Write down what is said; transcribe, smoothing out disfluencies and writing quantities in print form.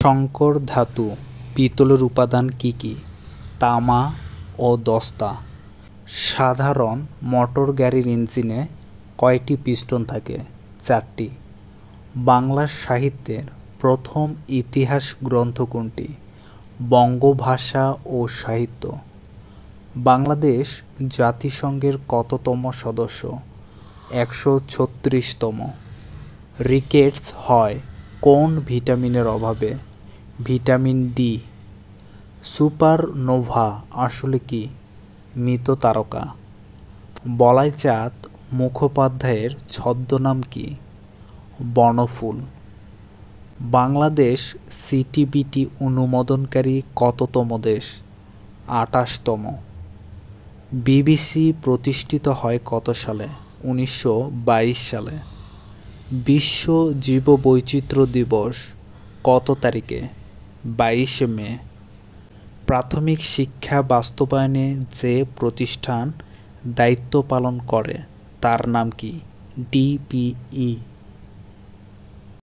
সংকর ধাতু পিতলের উপাদান কি কি? তামা ও দস্তা। সাধারণ মোটর গাড়ির ইঞ্জিনে কয়টি পিস্টন থাকে? 4টি। বাংলা সাহিত্যের প্রথম ইতিহাস গ্রন্থ কোনটি? বঙ্গভাষা ও সাহিত্য। বাংলাদেশ জাতিসংঘের কততম সদস্য? 136তম। রিকেটস হয় কোন ভিটামিনের অভাবে? Vitamin D. সুপারনোভা আসলে কি? মৃত তারকা। বলাইচাঁদ মুখোপাধ্যায়ের ছদ্মনাম কি? বনফুল। বাংলাদেশ সিটিবিটি অনুমোদনকারী কততম দেশ? 28তম। বিবিসি প্রতিষ্ঠিত হয় কত সালে? 1922 সালে। বিশ্ব জীববৈচিত্র্য দিবস কত তারিখে? 22 মে। প্রাথমিক শিক্ষা বাস্তবায়নে যে প্রতিষ্ঠান দায়িত্ব পালন করে তার নাম কি? ডিপিই।